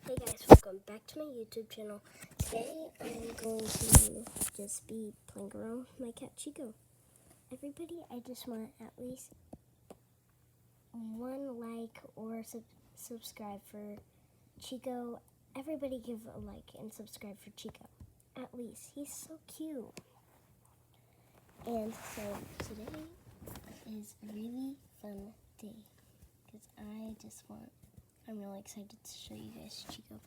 Hey guys, welcome back to my YouTube channel. Today I'm going to just be playing around with my cat Chico. Everybody, I just want at least one like or subscribe for Chico. Everybody give a like and subscribe for Chico. At least, he's so cute. And so today is a really fun day because I'm really excited to show you guys Chico.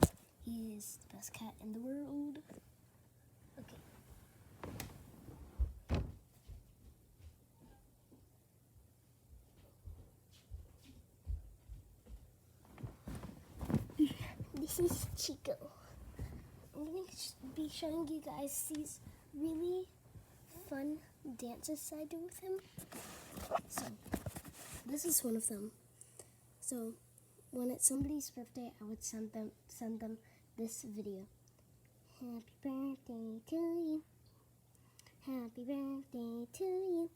He is the best cat in the world. Okay. This is Chico. I'm going to be showing you guys these really fun dances I do with him. So, this is one of them. So, when it's somebody's birthday, I would send them this video. Happy birthday to you. Happy birthday to you.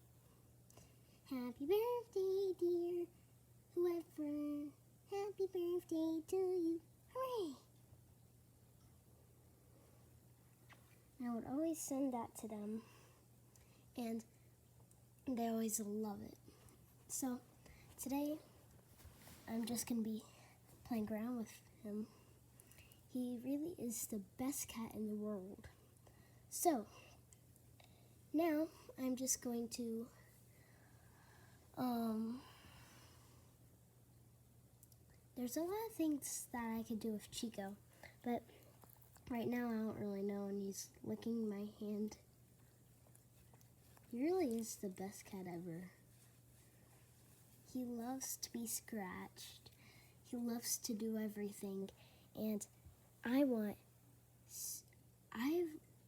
Happy birthday, dear whoever. Happy birthday to you. Hooray! I would always send that to them, and they always love it. So, today, I'm just going to be playing around with him. He really is the best cat in the world. So, now I'm just going to there's a lot of things that I could do with Chico, but right now I don't really know, and he's licking my hand. He really is the best cat ever. He loves to be scratched. He loves to do everything, and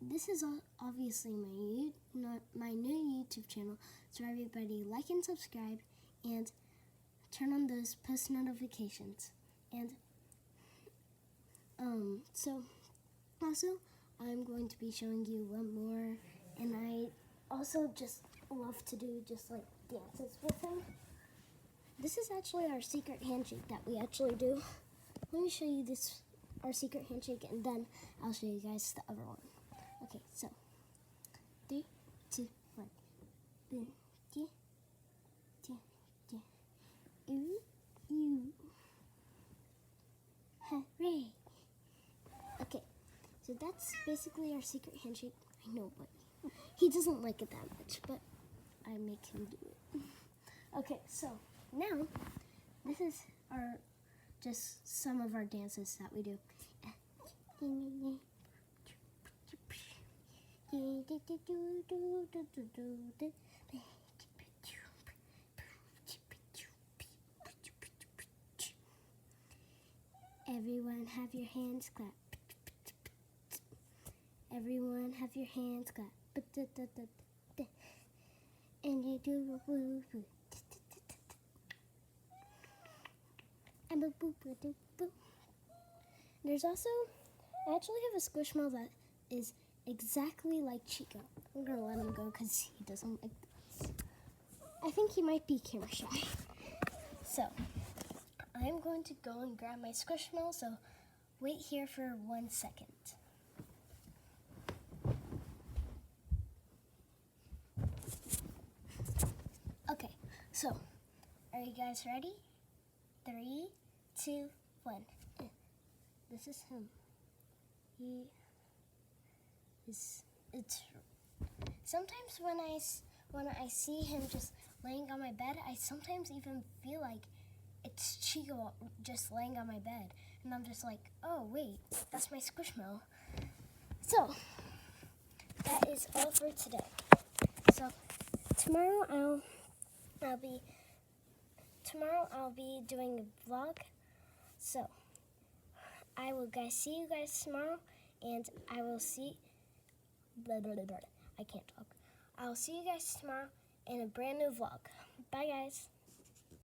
this is obviously my new YouTube channel, so everybody like and subscribe, and turn on those post notifications. And so also I'm going to be showing you one more, and I also just love to do just like dances with him. This is actually our secret handshake that we actually do. Let me show you our secret handshake, and then I'll show you guys the other one. Okay, so 3, 2, 1. Boom. Ooh. Hooray. Okay, so that's basically our secret handshake. I know, but he doesn't like it that much, but I make him do it. Okay, so now this is just some of our dances that we do. Everyone have your hands clap. Everyone have your hands clap. And you do a woo woo. And a boop boop boop. There's also, I actually have a Squishmallow that is exactly like Chico. I'm gonna let him go because he doesn't like this. I think he might be camera shy. So, I'm going to go and grab my Squishmallow, so wait here for 1 second. Okay, so, are you guys ready? 3, 2, 1. This is him. It's sometimes when I see him just laying on my bed, I sometimes even feel like it's Chico just laying on my bed, and I'm just like, oh wait, that's my Squishmallow. So that is all for today. So tomorrow I'll be doing a vlog. So I will see you guys tomorrow, and I will see. I can't talk. I'll see you guys tomorrow in a brand new vlog. Bye, guys.